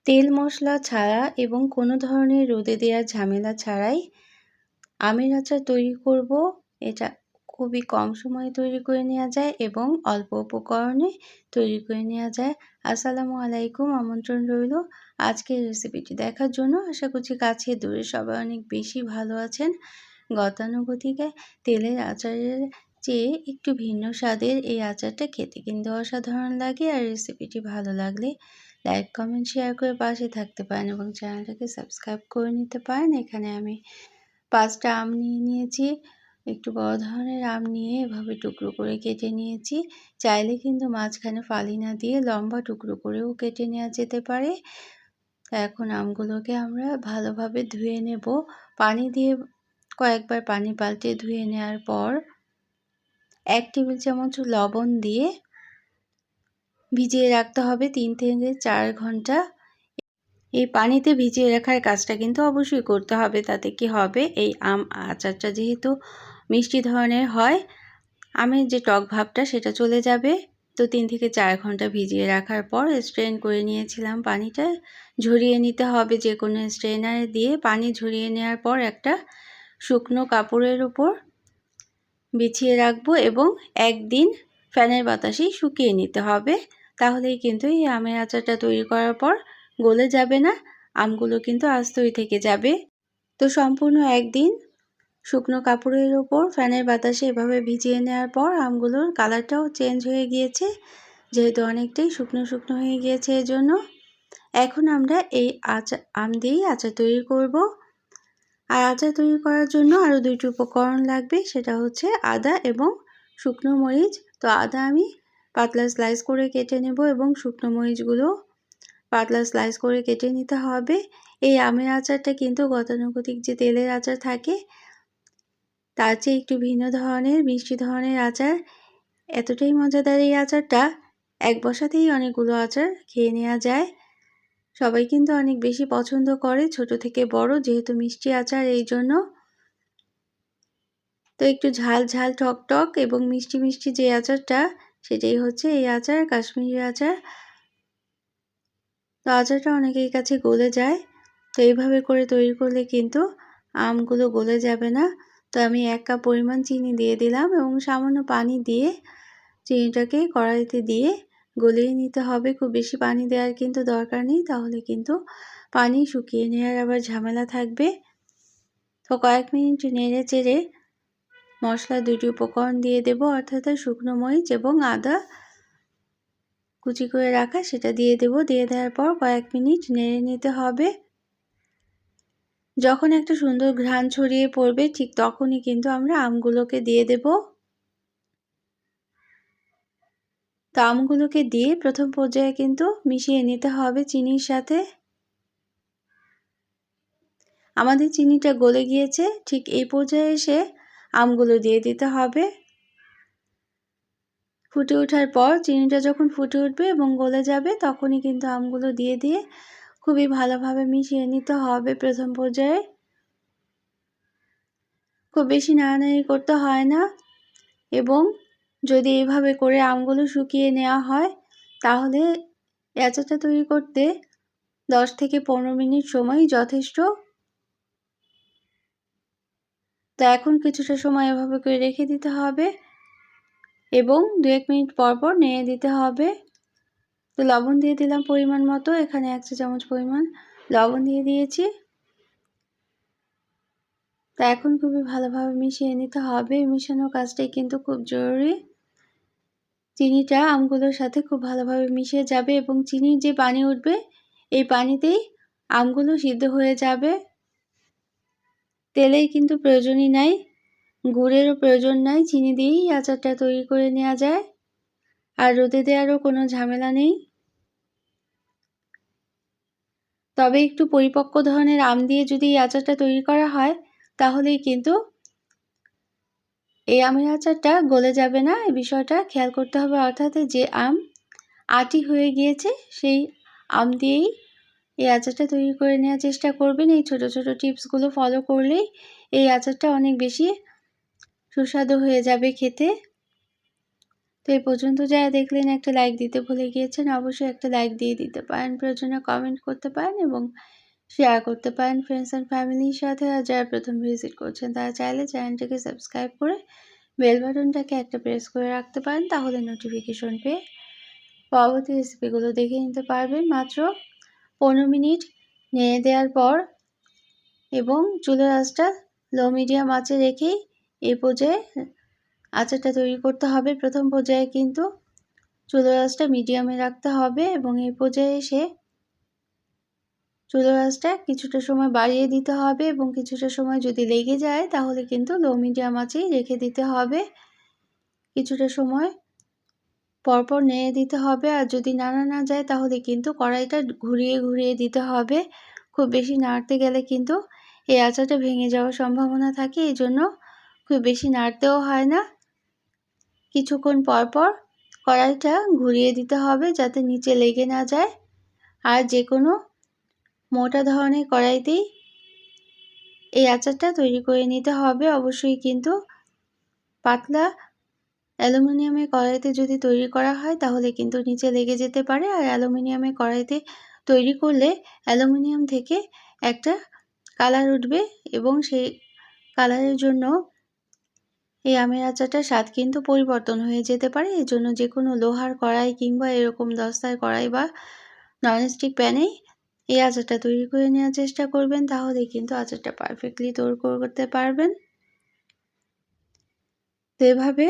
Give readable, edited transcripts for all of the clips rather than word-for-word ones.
তেল মশলা ছাড়া এবং কোনো ধরনের রোদে দেওয়ার ঝামেলা ছাড়াই আমের আচার তৈরি করব। এটা খুবই কম সময়ে তৈরি করে নেওয়া যায় এবং অল্প উপকরণে তৈরি করে নেওয়া যায়। আসসালামু আলাইকুম, আমন্ত্রণ রইল আজকের রেসিপিটি দেখার জন্য। আশা করছি কাছে দূরে সবাই অনেক বেশি ভালো আছেন। গতানুগতিক তেলের আচারের চেয়ে একটু ভিন্ন স্বাদের এই আচারটা খেতে কিন্তু অসাধারণ লাগে। আর রেসিপিটি ভালো লাগলে লাইক, কমেন্ট, শেয়ার করে পাশে থাকতে পারেন এবং চ্যানেলটাকে সাবস্ক্রাইব করে নিতে পারেন। এখানে আমি 5টা আম নিয়ে নিয়েছি। একটু বড় ধরনের আম নিয়ে এভাবে টুকরো করে কেটে নিয়েছি। চাইলে কিন্তু মাঝখানে ফালি না দিয়ে লম্বা টুকরো করেও কেটে নেওয়া যেতে পারে। এখন আমগুলোকে আমরা ভালোভাবে ধুয়ে নেব। পানি দিয়ে কয়েকবার পানি পাল্টে ধুয়ে নেওয়ার পর 1 টেবিল চামচ লবণ দিয়ে ভিজিয়ে রাখতে হবে 3 থেকে 4 ঘন্টা। এই পানিতে ভিজিয়ে রাখার কাজটা কিন্তু অবশ্যই করতে হবে। তাতে কি হবে, এই আম আচারটা যেহেতু মিষ্টি ধরনের হয়, আমের যে টক ভাবটা সেটা চলে যাবে। তো 3 থেকে 4 ঘন্টা ভিজিয়ে রাখার পর স্ট্রেন করে নিয়েছিলাম। পানিটা ঝরিয়ে নিতে হবে যে কোনো স্ট্রেনারে দিয়ে। পানি ঝরিয়ে নেওয়ার পর একটা শুকনো কাপড়ের উপর বিছিয়ে রাখবো এবং একদিন ফ্যানের বাতাসেই শুকিয়ে নিতে হবে। তাহলেই কিন্তু এই আমের আচারটা তৈরি করার পর গলে যাবে না, আমগুলো কিন্তু আস্তই থেকে যাবে। তো সম্পূর্ণ একদিন শুকনো কাপড়ের উপর ফ্যানের বাতাসে এভাবে ভিজিয়ে নেওয়ার পর আমগুলোর কালারটাও চেঞ্জ হয়ে গিয়েছে, যেহেতু অনেকটাই শুকনো শুকনো হয়ে গিয়েছে। এজন্য এখন আমরা এই আম দিয়েই আচার তৈরি করব। আর আচার তৈরি করার জন্য আরও 2টি উপকরণ লাগবে, সেটা হচ্ছে আদা এবং শুকনো মরিচ। তো আদা আমি পাতলা স্লাইস করে কেটে নেব এবং শুকনো মরিচগুলো পাতলা স্লাইস করে কেটে নিতে হবে। এই আমের আচারটা কিন্তু গতানুগতিক যে তেলের আচার থাকে তার চেয়ে একটু ভিন্ন ধরনের, মিষ্টি ধরনের আচার। এতটাই মজাদার এই আচারটা, এক বসাতেই অনেকগুলো আচার খেয়ে নেওয়া যায়। সবাই কিন্তু অনেক বেশি পছন্দ করে, ছোট থেকে বড়, যেহেতু মিষ্টি আচার এই জন্য। তো একটু ঝাল ঝাল, টক টক এবং মিষ্টি মিষ্টি যে আচারটা, সেটাই হচ্ছে এই আচার, কাশ্মীরি আচার। তো আচারটা অনেকের কাছে গলে যায়। তো এইভাবে করে তৈরি করলে কিন্তু আমগুলো গলে যাবে না। তো আমি 1 কাপ পরিমাণ চিনি দিয়ে দিলাম এবং সামান্য পানি দিয়ে চিনিটাকে কড়াইতে দিয়ে গলিয়ে নিতে হবে। খুব বেশি পানি দেওয়ার কিন্তু দরকার নেই, তাহলে কিন্তু পানি শুকিয়ে নেওয়ার আবার ঝামেলা থাকবে। তো কয়েক মিনিট নেড়ে চেড়ে মশলা 2টি উপকরণ দিয়ে দেব, অর্থাৎ শুকনো মরিচ এবং আদা কুচি করে রাখা, সেটা দিয়ে দেব। দিয়ে দেওয়ার পর কয়েক মিনিট নেড়ে নিতে হবে। যখন একটা সুন্দর ঘ্রাণ ছড়িয়ে পড়বে ঠিক তখনই কিন্তু আমরা আমগুলোকে দিয়ে দেব। তো আমগুলোকে দিয়ে প্রথম পর্যায়ে কিন্তু মিশিয়ে নিতে হবে চিনির সাথে। আমাদের চিনিটা গলে গিয়েছে, ঠিক এই পর্যায়ে এসে আমগুলো দিয়ে দিতে হবে। ফুটে ওঠার পর চিনিটা যখন ফুটে উঠবে এবং গলে যাবে, তখনই কিন্তু আমগুলো দিয়ে খুবই ভালোভাবে মিশিয়ে নিতে হবে। প্রথম পর্যায়ে খুব বেশি নাড়ানাড়ি করতে হয় না এবং যদি এইভাবে করে আমগুলো শুকিয়ে নেওয়া হয়, তাহলে আচারটা তৈরি করতে 10 থেকে 15 মিনিট সময় যথেষ্ট। তো এখন কিছুটা সময় এভাবে করে রেখে দিতে হবে এবং 2-1 মিনিট পর পর নেড়ে দিতে হবে। তো লবণ দিয়ে দিলাম পরিমাণ মতো, এখানে 1 চা চামচ পরিমাণ লবণ দিয়ে দিয়েছি। তো এখন খুবই ভালোভাবে মিশিয়ে নিতে হবে। মিশানোর কাজটাই কিন্তু খুব জরুরি। চিনিটা আমগুলোর সাথে খুব ভালোভাবে মিশে যাবে এবং চিনির যে পানি উঠবে, এই পানিতেই আমগুলো সিদ্ধ হয়ে যাবে। তেলের কিন্তু প্রয়োজনই নাই, গুড়েরও প্রয়োজন নাই, চিনি দিয়েই আচারটা তৈরি করে নেওয়া যায়। আর রোদে দেওয়ারও কোনো ঝামেলা নেই। তবে একটু পরিপক্ক ধরনের আম দিয়ে যদি এই আচারটা তৈরি করা হয়, তাহলেই কিন্তু এই আমের আচারটা গলে যাবে না। এই বিষয়টা খেয়াল করতে হবে, অর্থাৎ যে আম আটি হয়ে গিয়েছে সেই আম দিয়েই এই আচারটা তৈরি করে নেওয়ার চেষ্টা করবেন। এই ছোট ছোট টিপসগুলো ফলো করলেই এই আচারটা অনেক বেশি সুস্বাদু হয়ে যাবে খেতে। তো এই পর্যন্ত যারা দেখলেন একটা লাইক দিতে ভুলে গিয়েছেন, অবশ্যই একটা লাইক দিয়ে দিতে পারেন, প্রয়োজনে কমেন্ট করতে পারেন এবং শেয়ার করতে পারেন ফ্রেন্ডস অ্যান্ড ফ্যামিলির সাথে। আর যারা প্রথম ভিজিট করছেন তারা চাইলে চ্যানেলটাকে সাবস্ক্রাইব করে বেল বাটনটাকে একটা প্রেস করে রাখতে পারেন, তাহলে নোটিফিকেশন পেয়ে পরবর্তী রেসিপিগুলো দেখে নিতে পারবেন। মাত্র 15 মিনিট নেড়ে দেওয়ার পর এবং চুলার আঁচটা লো মিডিয়াম আঁচে রেখেই এই পর্যায়ে আচারটা তৈরি করতে হবে। প্রথম পর্যায়ে কিন্তু চুলার আঁচটা মিডিয়ামে রাখতে হবে এবং এই পর্যায়ে এসে চুলার আঁচটা কিছুটা সময় বাড়িয়ে দিতে হবে এবং কিছুটা সময় যদি লেগে যায় তাহলে কিন্তু লো মিডিয়াম আঁচেই রেখে দিতে হবে। কিছুটা সময় পরপর নেড়ে দিতে হবে, আর যদি নাড়া না যায় তাহলে কিন্তু কড়াইটা ঘুরিয়ে ঘুরিয়ে দিতে হবে। খুব বেশি নাড়তে গেলে কিন্তু এই আচারটা ভেঙে যাওয়ার সম্ভাবনা থাকে, এই জন্য খুব বেশি নাড়তেও হয় না। কিছুক্ষণ পরপর কড়াইটা ঘুরিয়ে দিতে হবে যাতে নিচে লেগে না যায়। আর যে কোনো মোটা ধরনের কড়াইতেই এই আচারটা তৈরি করে নিতে হবে। অবশ্যই কিন্তু পাতলা অ্যালুমিনিয়ামের কড়াইতে যদি তৈরি করা হয় তাহলে কিন্তু নিচে লেগে যেতে পারে, আর অ্যালুমিনিয়ামের কড়াইতে তৈরি করলে অ্যালুমিনিয়াম থেকে একটা কালার উঠবে এবং সেই কালারের জন্য এই আমের আচারটার স্বাদ কিন্তু পরিবর্তন হয়ে যেতে পারে। এই জন্য যে কোনো লোহার কড়াই কিংবা এরকম দস্তার কড়াই বা ননস্টিক প্যানেই এই আচারটা তৈরি করে নেওয়ার চেষ্টা করবেন, তাহলে কিন্তু আচারটা পারফেক্টলি তৈরি করতে পারবেন। তো এভাবে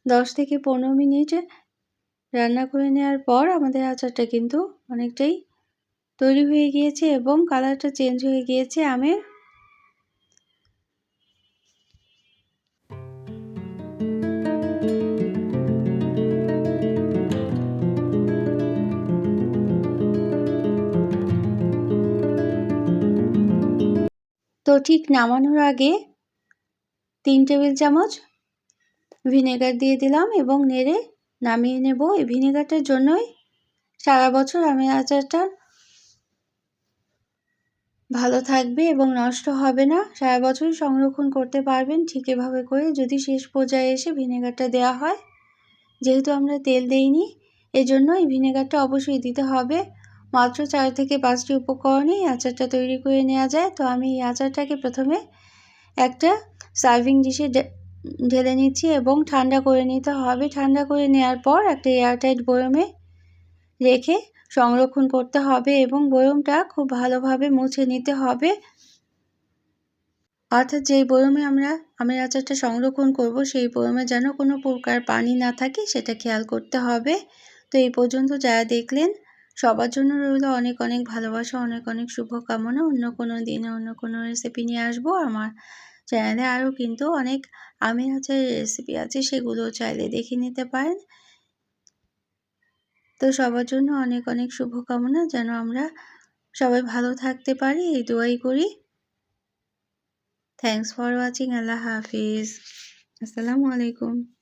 10 থেকে 15 মিনিট রান্না করে নেওয়ার পর আমাদের আচারটা কিন্তু অনেকটাই তৈরি হয়ে গিয়েছে এবং কালারটা চেঞ্জ হয়ে গিয়েছে আমের। তো ঠিক নামানোর আগে 3 টেবিল চামচ ভিনেগার দিয়ে দিলাম এবং নেড়ে নামিয়ে নেব। এই ভিনেগারটার জন্যই সারা বছর আমের আচারটা ভালো থাকবে এবং নষ্ট হবে না, সারা বছরই সংরক্ষণ করতে পারবেন ঠিক এভাবে করে যদি শেষ পর্যায়ে এসে ভিনেগারটা দেওয়া হয়। যেহেতু আমরা তেল দেইনি এজন্য এই ভিনেগারটা অবশ্যই দিতে হবে। মাত্র 4 থেকে 5টি উপকরণেই আচারটা তৈরি করে নেওয়া যায়। তো আমি এই আচারটাকে প্রথমে একটা সার্ভিং ডিশে ঢেলে নিচ্ছি এবং ঠান্ডা করে নিতে হবে। ঠান্ডা করে নেওয়ার পর একটা এয়ারটাইট বয়মে রেখে সংরক্ষণ করতে হবে এবং বয়মটা খুব ভালোভাবে মুছে নিতে হবে। অর্থাৎ যেই বয়মে আমরা আমের আচারটা সংরক্ষণ করব সেই বয়মে যেন কোনো প্রকার পানি না থাকে সেটা খেয়াল করতে হবে। তো এই পর্যন্ত যারা দেখলেন সবার জন্য রইল অনেক অনেক ভালোবাসা, অনেক অনেক শুভকামনা। অন্য কোনো দিনে অন্য কোনো রেসিপি নিয়ে আসবো। আমার চ্যানেলে আরও কিন্তু অনেক আমের আচারের রেসিপি আছে, সেগুলো চাইলে দেখে নিতে পারেন। তো সবার জন্য অনেক অনেক শুভকামনা, যেন আমরা সবাই ভালো থাকতে পারি এই দোয়াই করি। Thanks for watching. আল্লাহ হাফিজ। আসসালামু আলাইকুম।